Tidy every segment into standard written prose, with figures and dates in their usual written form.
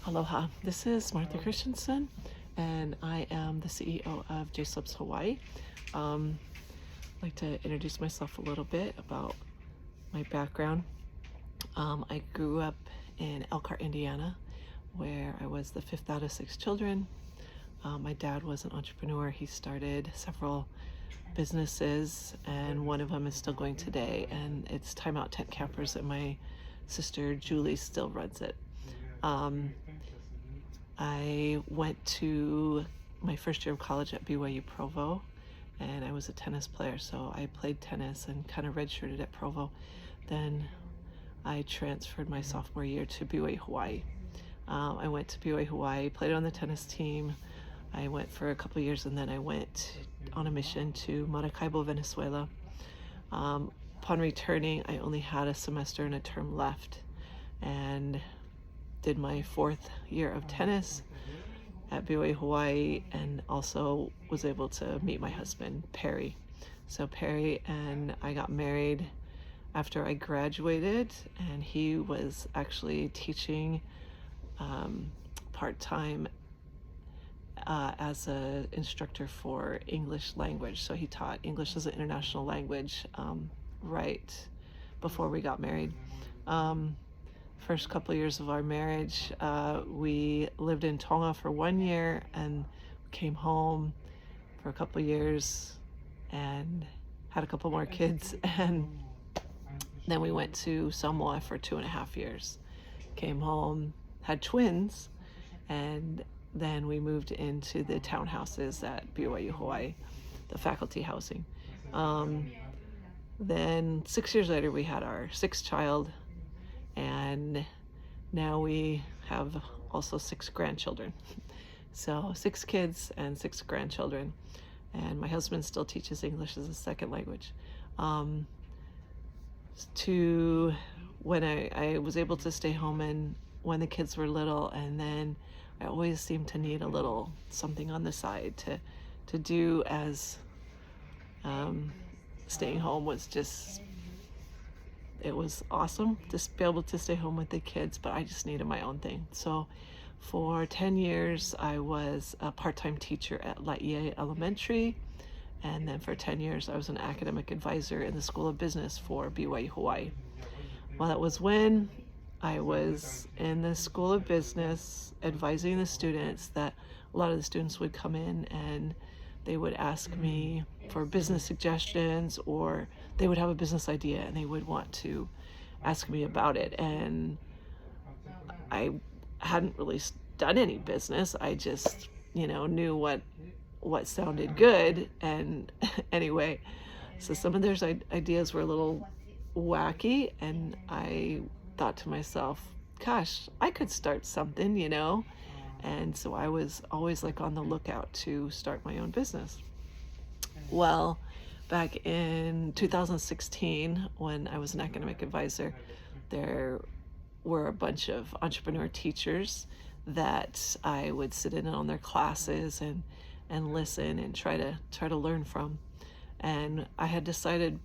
Aloha, this is Martha Christensen, and I am the CEO of JSlips Hawaii. I'd like to introduce myself a little bit about my background. I grew up in Elkhart, Indiana, where I was the fifth out of six children. My dad was an entrepreneur. He started several businesses, and one of them is still going today, and it's Time Out Tent Campers, and my sister Julie still runs it. I went to my first year of college at BYU Provo, and I was a tennis player, so I played tennis and kind of redshirted at Provo. Then I transferred my sophomore year to BYU Hawaii. I went to BYU Hawaii, played on the tennis team. I went for a couple of years, and then I went on a mission to Maracaibo, Venezuela. Upon returning, I only had a semester and a term left, and did my fourth year of tennis at BYU Hawaii, and also was able to meet my husband, Perry. So Perry and I got married after I graduated, and he was actually teaching part-time as an instructor for English language. So he taught English as an international language right before we got married. First couple of years of our marriage, we lived in Tonga for 1 year and came home for a couple of years and had a couple more kids, and then we went to Samoa for 2.5 years. Came home, had twins, and then we moved into the townhouses at BYU Hawaii, the faculty housing. Then 6 years later, we had our sixth child, and now we have also 6 grandchildren. So 6 kids and 6 grandchildren. And my husband still teaches English as a second language. To when I was able to stay home and when the kids were little, and then I always seemed to need a little something on the side to do, as staying home was just, it was awesome to be able to stay home with the kids, but I just needed my own thing. So for 10 years, I was a part-time teacher at Laie Elementary. And then for 10 years, I was an academic advisor in the School of Business for BYU Hawaii. Well, that was when I was in the School of Business advising the students, that a lot of the students would come in and they would ask me for business suggestions, or they would have a business idea and they would want to ask me about it. And I hadn't really done any business. I just, knew what sounded good. And anyway, so some of those ideas were a little wacky, and I thought to myself, gosh, I could start something, And so I was always on the lookout to start my own business. Well, back in 2016, when I was an academic advisor, there were a bunch of entrepreneur teachers that I would sit in on their classes and listen and try to learn from. And I had decided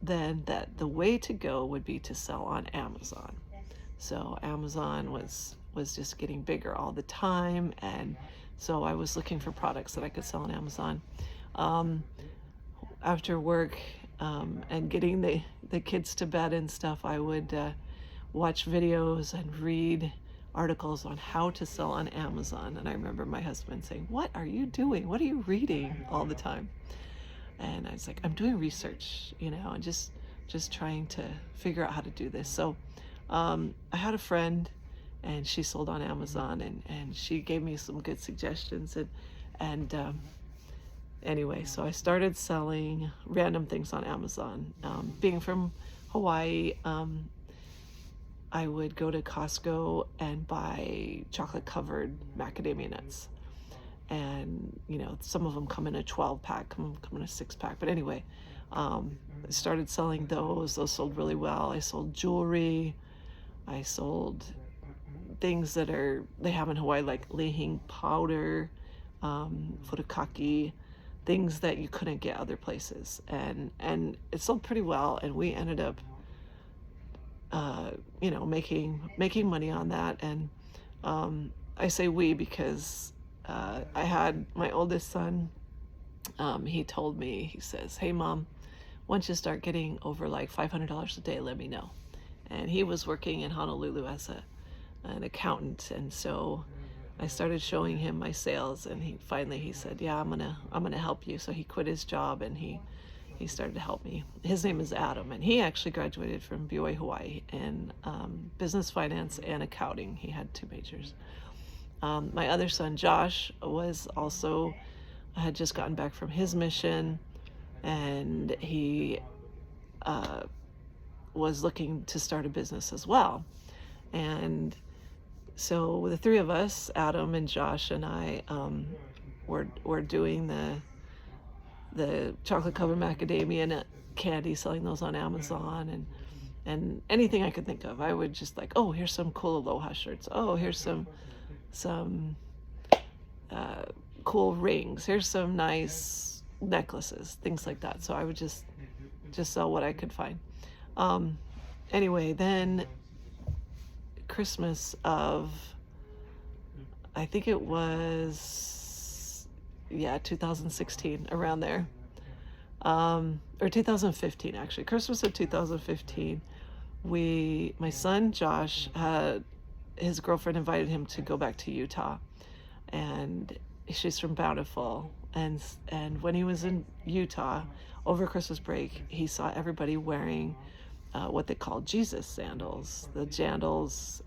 then that the way to go would be to sell on Amazon. So Amazon was just getting bigger all the time, and so I was looking for products that I could sell on Amazon. After work and getting the kids to bed and stuff, I would watch videos and read articles on how to sell on Amazon. And I remember my husband saying, "What are you doing? What are you reading all the time?" And I was like, "I'm doing research, and just trying to figure out how to do this." So I had a friend, and she sold on Amazon, and she gave me some good suggestions. And anyway, so I started selling random things on Amazon. Being from Hawaii, I would go to Costco and buy chocolate-covered macadamia nuts. And, some of them come in a 12-pack, come in a 6-pack. But anyway, I started selling those. Those sold really well. I sold jewelry. I sold things that they have in Hawaii, like lihing powder, furikake, things that you couldn't get other places. And it sold pretty well. And we ended up, making money on that. And I say we because I had my oldest son. He told me, he says, "Hey, Mom, once you start getting over like $500 a day, let me know." And he was working in Honolulu as an accountant, and so I started showing him my sales, and he said, "Yeah, I'm gonna help you." So he quit his job and he started to help me. His name is Adam, and he actually graduated from BYU Hawaii in business finance and accounting. He had 2 majors. My other son Josh was also had just gotten back from his mission, and he was looking to start a business as well. And so the 3 of us, Adam and Josh and I, were doing the chocolate covered macadamia nut candy, selling those on Amazon, and anything I could think of. I would just like, oh, here's some cool Aloha shirts. Oh, here's some cool rings. Here's some nice necklaces, things like that. So I would just sell what I could find. Anyway, then Christmas of, I think it was, 2016, around there, or 2015 actually, Christmas of 2015, my son Josh had, his girlfriend invited him to go back to Utah, and she's from Bountiful, and when he was in Utah over Christmas break, he saw everybody wearing what they call Jesus sandals, the jandals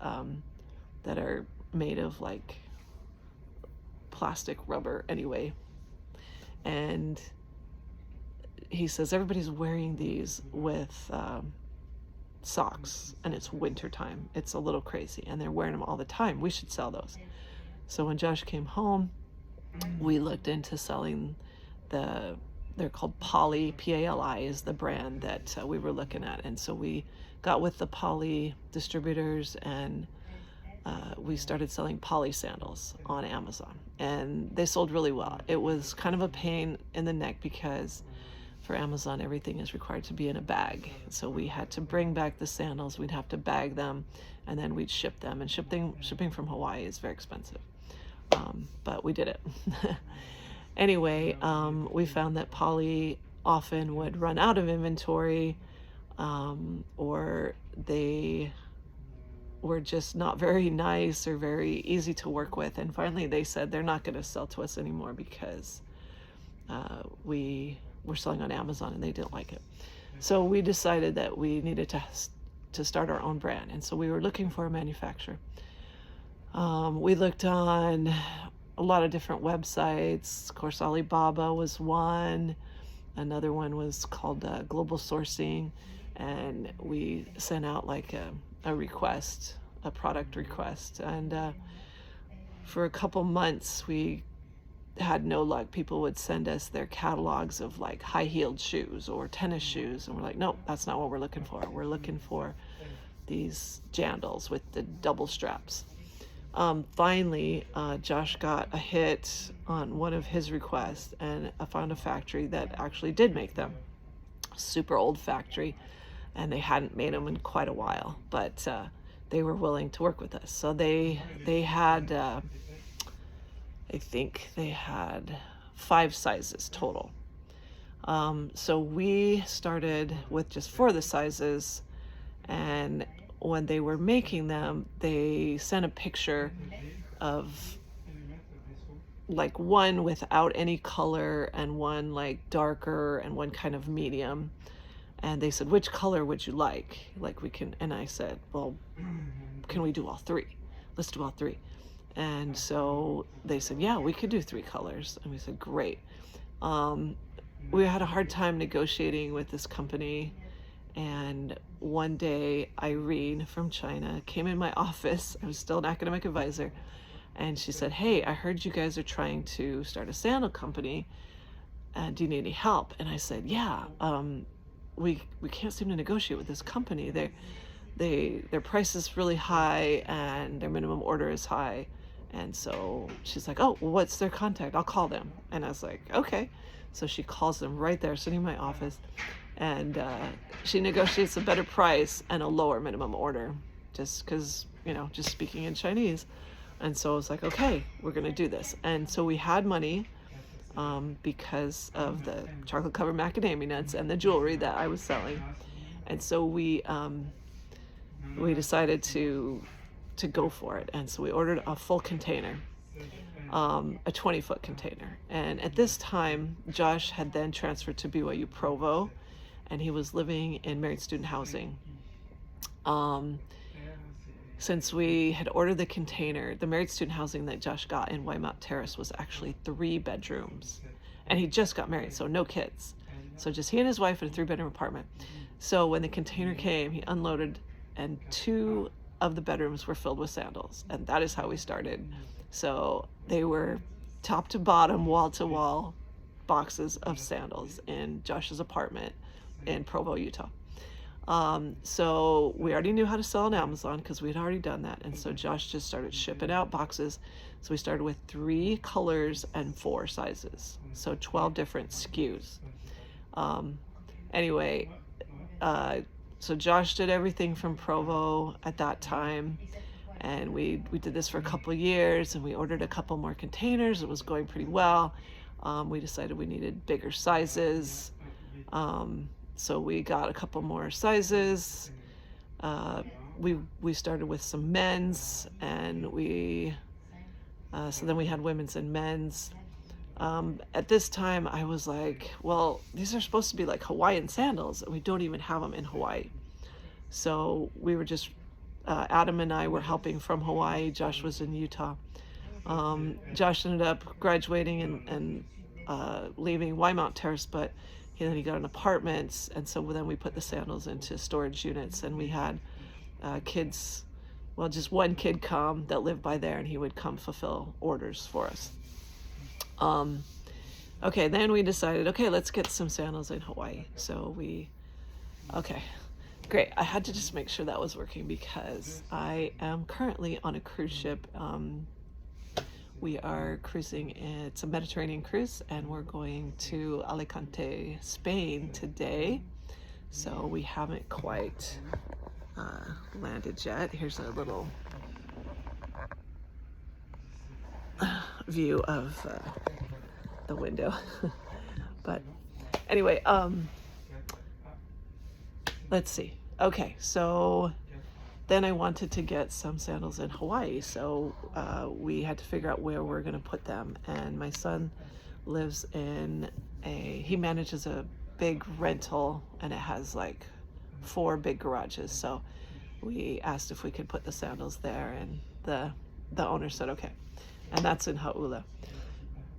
that are made of like plastic rubber anyway. And he says everybody's wearing these with socks, and it's winter time. It's a little crazy, and they're wearing them all the time. We should sell those. So when Josh came home, we looked into selling they're called Poly, P-A-L-I is the brand that we were looking at. And so we got with the Poly distributors, and we started selling Poly sandals on Amazon, and they sold really well. It was kind of a pain in the neck because for Amazon, everything is required to be in a bag. So we had to bring back the sandals, we'd have to bag them, and then we'd ship them. And shipping from Hawaii is very expensive. But we did it. Anyway, we found that Poly often would run out of inventory, or they were just not very nice or very easy to work with. And finally they said they're not going to sell to us anymore because we were selling on Amazon and they didn't like it. So we decided that we needed to start our own brand. And so we were looking for a manufacturer. We looked on a lot of different websites. Of course, Alibaba was one. Another one was called Global Sourcing. And we sent out like a request, a product request. And for a couple months, we had no luck. People would send us their catalogs of like high-heeled shoes or tennis shoes. And we're like, nope, that's not what we're looking for. We're looking for these jandals with the double straps. Finally, Josh got a hit on one of his requests, and I found a factory that actually did make them. Super old factory, and they hadn't made them in quite a while, but they were willing to work with us. So they had, I think they had 5 sizes total. So we started with just 4 of the sizes, and when they were making them, they sent a picture of like one without any color and one like darker and one kind of medium. And they said, which color would you like? Like we can, and I said, well, can we do all 3? Let's do all 3. And so they said, yeah, we could do 3 colors. And we said, great. We had a hard time negotiating with this company. And one day, Irene from China came in my office. I was still an academic advisor. And she said, hey, I heard you guys are trying to start a sandal company. Do you need any help? And I said, yeah, we can't seem to negotiate with this company. Their price is really high and their minimum order is high. And so she's like, oh, well, what's their contact? I'll call them. And I was like, okay. So she calls them right there, sitting in my office. And she negotiates a better price and a lower minimum order, just because, just speaking in Chinese. And so I was like, okay, we're going to do this. And so we had money because of the chocolate covered macadamia nuts and the jewelry that I was selling. And so we decided to go for it. And so we ordered a full container, a 20-foot container. And at this time, Josh had then transferred to BYU Provo, and he was living in married student housing. Since we had ordered the container, the married student housing that Josh got in Wymount Terrace was actually 3 bedrooms. And he just got married, so no kids. So just he and his wife in a 3-bedroom apartment. So when the container came, he unloaded, and 2 of the bedrooms were filled with sandals. And that is how we started. So they were top to bottom, wall to wall boxes of sandals in Josh's apartment in Provo, Utah. So we already knew how to sell on Amazon because we'd already done that. And so Josh just started shipping out boxes. So we started with 3 colors and 4 sizes. So 12 different SKUs. Anyway, so Josh did everything from Provo at that time. And we did this for a couple of years, and we ordered a couple more containers. It was going pretty well. We decided we needed bigger sizes. So we got a couple more sizes. We started with some men's, and so then we had women's and men's. At this time, I was like, well, these are supposed to be like Hawaiian sandals, and we don't even have them in Hawaii. So we were just, Adam and I were helping from Hawaii. Josh was in Utah. Josh ended up graduating and leaving Wymount Terrace, but then he got an apartment, and so then we put the sandals into storage units, and we had kids, well, just one kid come that lived by there, and he would come fulfill orders for us. Okay, then we decided, okay, let's get some sandals in Hawaii. So okay, great. I had to just make sure that was working because I am currently on a cruise ship. We are cruising, it's a Mediterranean cruise, and we're going to Alicante, Spain today. So we haven't quite landed yet. Here's a little view of the window. But anyway, let's see. Okay, so then I wanted to get some sandals in Hawaii, so we had to figure out where we're going to put them. And my son lives in he manages a big rental, and it has like 4 big garages. So we asked if we could put the sandals there, and the owner said okay. And that's in Hauula.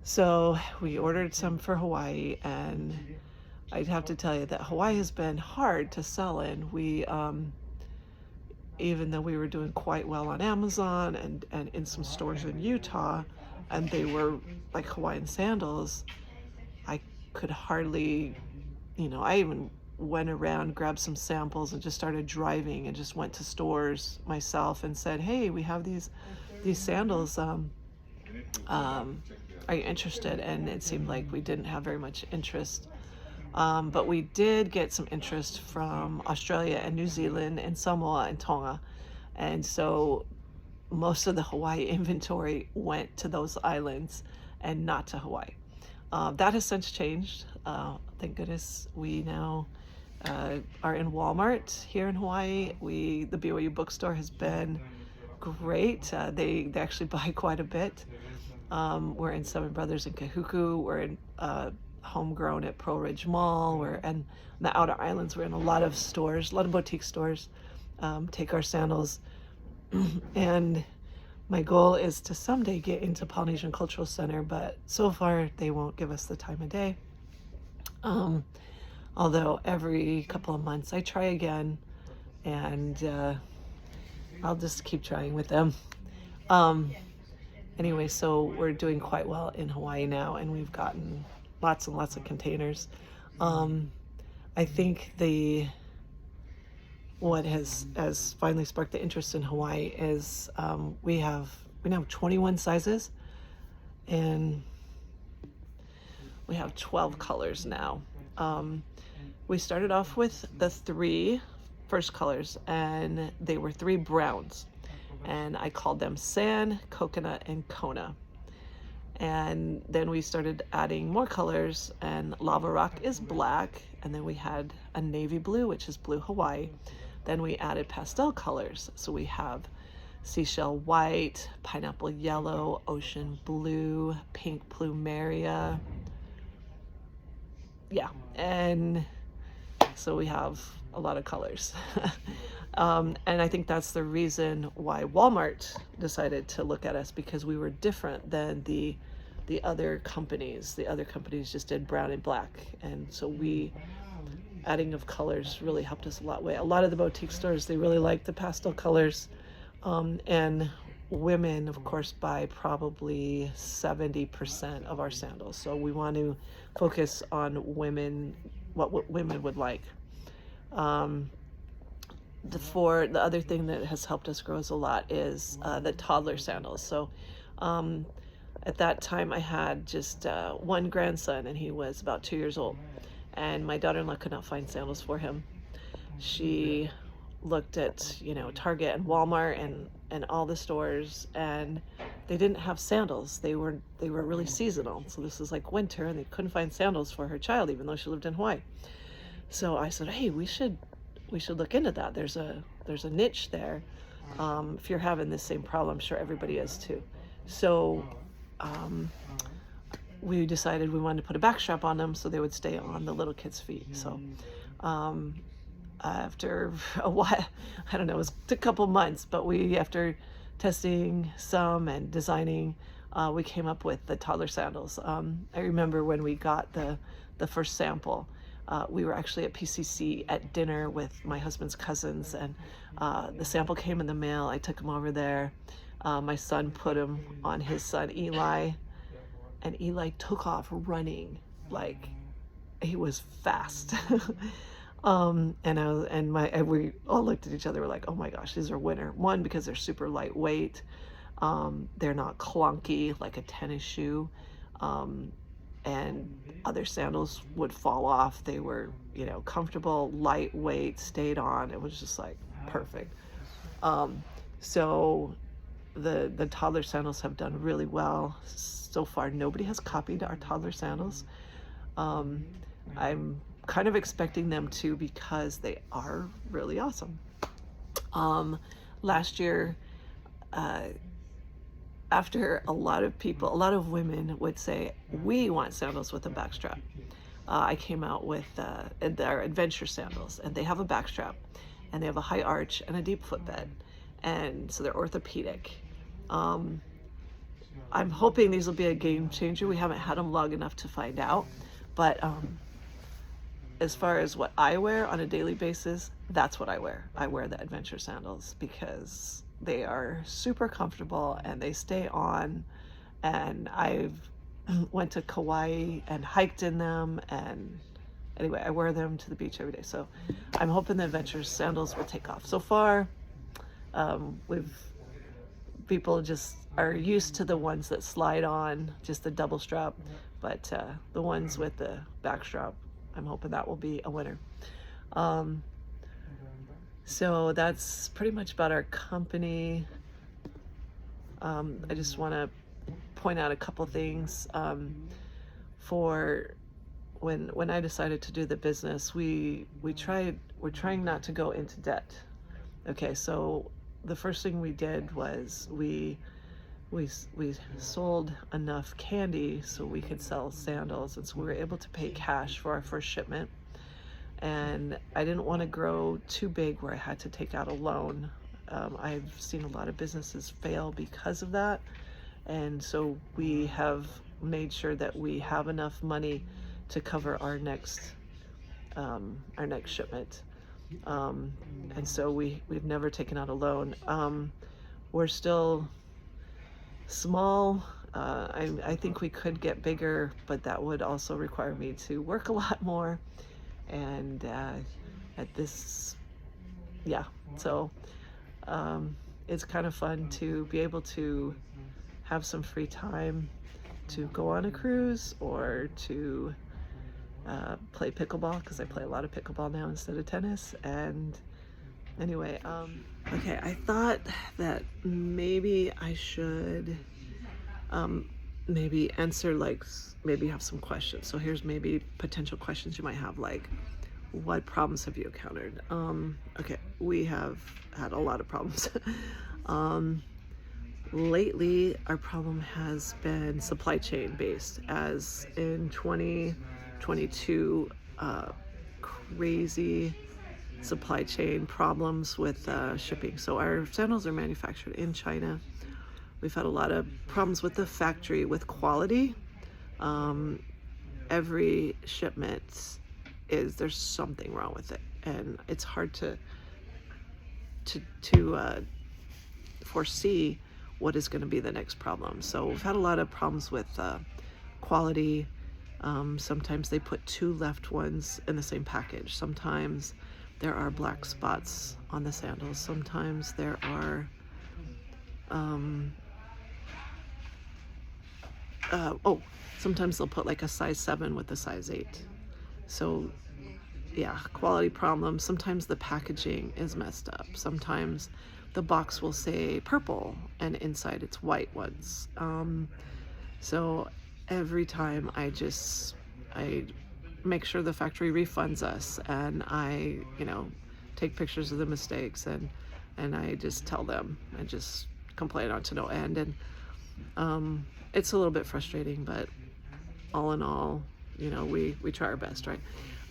So we ordered some for Hawaii, and I'd have to tell you that Hawaii has been hard to sell in. We even though we were doing quite well on Amazon and in some stores in Utah, and they were like Hawaiian sandals, I could hardly, I even went around, grabbed some samples, and just started driving and just went to stores myself and said, hey, we have these sandals. Are you interested? And it seemed like we didn't have very much interest. But we did get some interest from Australia and New Zealand and Samoa and Tonga. And so most of the Hawaii inventory went to those islands and not to Hawaii. That has since changed. Thank goodness we now are in Walmart here in Hawaii. The BYU bookstore has been great. They actually buy quite a bit. We're in Seven Brothers in Kahuku. We're in Homegrown at Pearl Ridge Mall. We're in the Outer Islands. We're in a lot of stores, a lot of boutique stores. Take our sandals. And my goal is to someday get into Polynesian Cultural Center, but so far they won't give us the time of day. Although every couple of months I try again, and I'll just keep trying with them. Anyway, so we're doing quite well in Hawaii now, and we've gotten lots and lots of containers. I think what has finally sparked the interest in Hawaii is we now have 21 sizes, and we have 12 colors now. We started off with the 3 first colors, and they were 3 browns. and I called them Sand, Coconut, and Kona. And then we started adding more colors, and Lava Rock is black, and then we had a navy blue, which is Blue Hawaii. Then we added pastel colors, so we have seashell white, pineapple yellow, ocean blue, pink plumeria. Yeah, and so we have a lot of colors. And I think that's the reason why Walmart decided to look at us, because we were different than the other companies. The other companies just did brown and black, and so adding of colors really helped us a lot. A lot of the boutique stores, they really like the pastel colors, and women, of course, buy probably 70% of our sandals. So we want to focus on women, what women would like. The other thing that has helped us grow a lot is the toddler sandals. So at that time I had just one grandson, and he was about 2 years old, and my daughter-in-law could not find sandals for him. She looked at Target and Walmart and all the stores, and they didn't have sandals. They were really seasonal. So this is like winter, and they couldn't find sandals for her child, even though she lived in Hawaii. So I said, hey, we should look into that. There's a niche there. If you're having this same problem, I'm sure everybody is too. So we decided we wanted to put a back strap on them so they would stay on the little kids' feet. So after a while, I don't know, it was a couple months, but after testing some and designing, we came up with the toddler sandals. I remember when we got the first sample, we were actually at PCC at dinner with my husband's cousins, and the sample came in the mail. I took him over there. My son put him on his son Eli, and Eli took off running like he was fast. And we all looked at each other. We're like, oh my gosh, these are winner. One, because they're super lightweight. They're not clunky like a tennis shoe. And other sandals would fall off. They were, comfortable, lightweight, stayed on. It was just like perfect. So the toddler sandals have done really well. So far, nobody has copied our toddler sandals. I'm kind of expecting them to, because they are really awesome. Last year, after a lot of women would say, we want sandals with a backstrap, I came out with their adventure sandals, and they have a backstrap, and they have a high arch and a deep footbed, and so they're orthopedic. I'm hoping these will be a game changer. We haven't had them long enough to find out, but as far as what I wear on a daily basis, that's what I wear. I wear the adventure sandals because they are super comfortable and they stay on. And I've went to Kauai and hiked in them, and anyway, I wear them to the beach every day. So I'm hoping the adventure sandals will take off. So far, people just are used to the ones that slide on, just the double strap, but the ones with the back strap, I'm hoping that will be a winner. So that's pretty much about our company. I just want to point out a couple things. For when I decided to do the business, we're trying not to go into debt. Okay, so the first thing we did was we sold enough candy so we could sell sandals, and so we were able to pay cash for our first shipment. And I didn't want to grow too big where I had to take out a loan. I've seen a lot of businesses fail because of that, and so we have made sure that we have enough money to cover our next shipment. And so we've never taken out a loan. We're still small. I think we could get bigger, but that would also require me to work a lot more. And so it's kind of fun to be able to have some free time to go on a cruise or to play pickleball, because I play a lot of pickleball now instead of tennis, and Anyway, okay, I thought that maybe I should maybe answer, like, maybe have some questions. So here's maybe potential questions you might have, like, what problems have you encountered? Okay, we have had a lot of problems. Lately, our problem has been supply chain based, as in 2022, crazy supply chain problems with shipping. So our sandals are manufactured in China. We've had a lot of problems with the factory with quality. Every shipment there's something wrong with it, and it's hard to foresee what is going to be the next problem. So we've had a lot of problems with quality. Sometimes they put two left ones in the same package. Sometimes there are black spots on the sandals. Sometimes there are sometimes they'll put like a size 7 with a size 8. So yeah, quality problems. Sometimes the packaging is messed up. Sometimes the box will say purple and inside it's white ones. So every time I make sure the factory refunds us, and I, take pictures of the mistakes, and I just tell them, I just complain on to no end. And it's a little bit frustrating, but all in all, we try our best, right?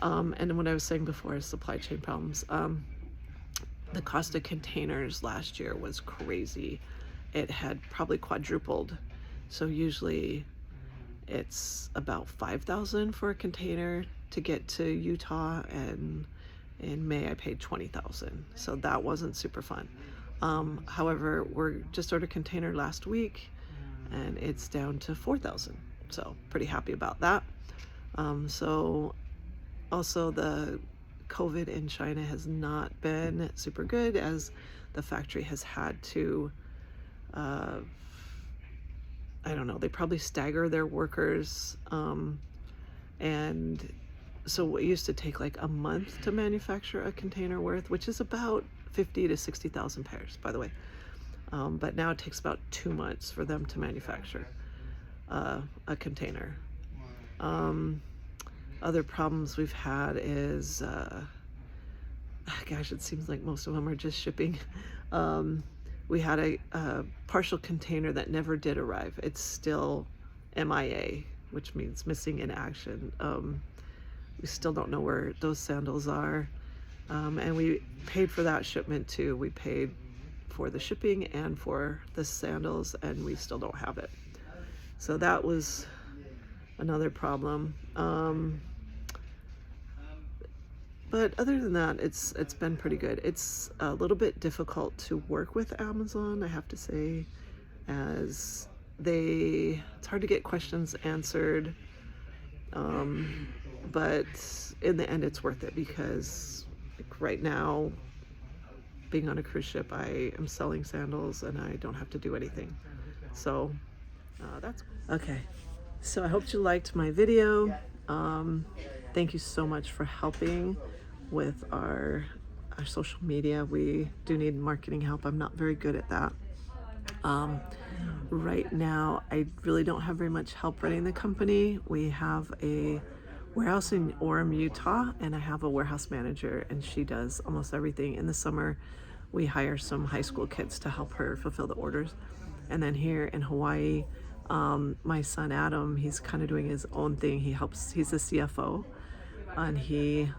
And what I was saying before is supply chain problems. The cost of containers last year was crazy. It had probably quadrupled. So usually it's about $5,000 for a container to get to Utah, and in May I paid $20,000. So that wasn't super fun. However, we're just ordered a container last week, and it's down to $4,000. So pretty happy about that. So also the COVID in China has not been super good, as the factory has had to, I don't know, they probably stagger their workers. And so what used to take like a month to manufacture a container worth, which is about 50 to 60,000 pairs, by the way. But now it takes about 2 months for them to manufacture a container. Other problems we've had is, gosh, it seems like most of them are just shipping. We had a partial container that never did arrive. It's still MIA, which means missing in action. We still don't know where those sandals are. And we paid for that shipment too. We paid for the shipping and for the sandals, and we still don't have it. So that was another problem. But other than that, it's been pretty good. It's a little bit difficult to work with Amazon, I have to say, as it's hard to get questions answered. But in the end, it's worth it, because like right now, being on a cruise ship, I am selling sandals and I don't have to do anything. So that's okay. So I hope you liked my video. Thank you so much for helping with our social media. We do need marketing help. I'm not very good at that. Right now, I really don't have very much help running the company. We have a warehouse in Orem, Utah, and I have a warehouse manager, and she does almost everything. In the summer, we hire some high school kids to help her fulfill the orders. And then here in Hawaii, my son Adam, he's kind of doing his own thing. He's a CFO, and he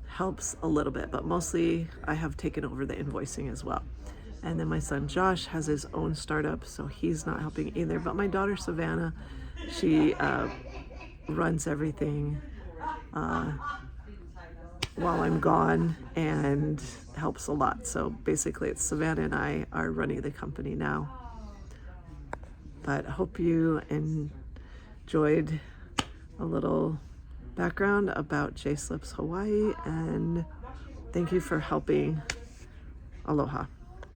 helps a little bit, but mostly I have taken over the invoicing as well. And then my son Josh has his own startup, so he's not helping either. But my daughter Savannah, she runs everything while I'm gone and helps a lot. So basically it's Savannah and I are running the company now. But I hope you enjoyed a little background about JSlips Hawaii, and thank you for helping. Aloha.